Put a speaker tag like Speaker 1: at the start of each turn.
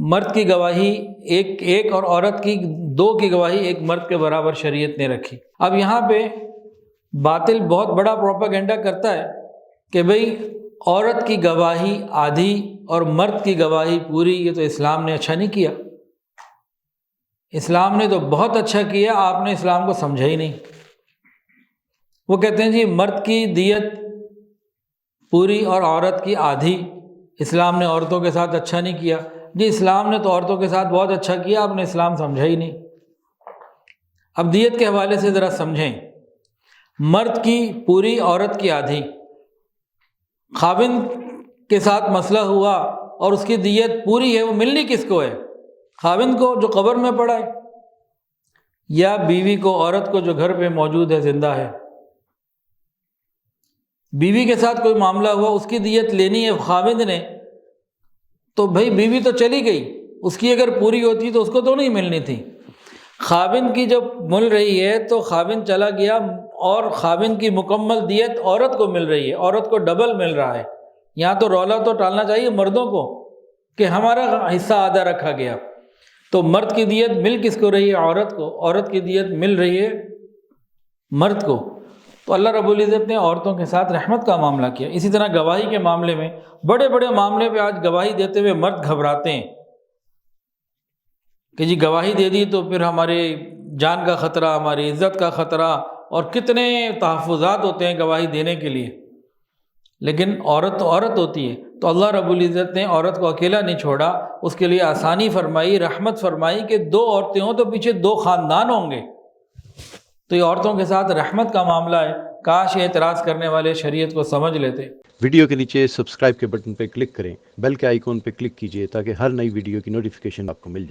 Speaker 1: مرد کی گواہی ایک اور عورت کی دو کی گواہی ایک مرد کے برابر شریعت نے رکھی۔ اب یہاں پہ باطل بہت بڑا پروپیگنڈا کرتا ہے کہ بھئی عورت کی گواہی آدھی اور مرد کی گواہی پوری، یہ تو اسلام نے اچھا نہیں کیا۔ اسلام نے تو بہت اچھا کیا، آپ نے اسلام کو سمجھا ہی نہیں۔ وہ کہتے ہیں جی مرد کی دیت پوری اور عورت کی آدھی، اسلام نے عورتوں کے ساتھ اچھا نہیں کیا۔ جی اسلام نے تو عورتوں کے ساتھ بہت اچھا کیا، آپ نے اسلام سمجھا ہی نہیں۔ اب دیت کے حوالے سے ذرا سمجھیں، مرد کی پوری عورت کی آدھی، خاوند کے ساتھ مسئلہ ہوا اور اس کی دیت پوری ہے، وہ ملنی کس کو ہے؟ خاوند کو جو قبر میں پڑا ہے، یا بیوی کو، عورت کو جو گھر پہ موجود ہے، زندہ ہے؟ بیوی کے ساتھ کوئی معاملہ ہوا، اس کی دیت لینی ہے خاوند نے، تو بھئی بیوی تو چلی گئی، اس کی اگر پوری ہوتی تو اس کو تو نہیں ملنی تھی۔ خاوند کی جب مل رہی ہے تو خاوند چلا گیا اور خاوند کی مکمل دیت عورت کو مل رہی ہے، عورت کو ڈبل مل رہا ہے۔ یہاں تو رولا تو ٹالنا چاہیے مردوں کو کہ ہمارا حصہ آدھا رکھا گیا۔ تو مرد کی دیت مل کس کو رہی ہے؟ عورت کو۔ عورت کی دیت مل رہی ہے مرد کو۔ تو اللہ رب العزت نے عورتوں کے ساتھ رحمت کا معاملہ کیا۔ اسی طرح گواہی کے معاملے میں، بڑے بڑے معاملے پہ آج گواہی دیتے ہوئے مرد گھبراتے ہیں کہ جی گواہی دے دی تو پھر ہمارے جان کا خطرہ، ہماری عزت کا خطرہ، اور کتنے تحفظات ہوتے ہیں گواہی دینے کے لیے۔ لیکن عورت تو عورت ہوتی ہے، تو اللہ رب العزت نے عورت کو اکیلا نہیں چھوڑا، اس کے لیے آسانی فرمائی، رحمت فرمائی کہ دو عورتیں ہوں تو پیچھے دو خاندان ہوں گے۔ تو یہ عورتوں کے ساتھ رحمت کا معاملہ ہے۔ کاش یہ اعتراض کرنے والے شریعت کو سمجھ لیتے۔
Speaker 2: ویڈیو کے نیچے سبسکرائب کے بٹن پہ کلک کریں، بیل کے آئیکن پہ کلک کیجئے تاکہ ہر نئی ویڈیو کی نوٹیفیکیشن آپ کو مل جائے۔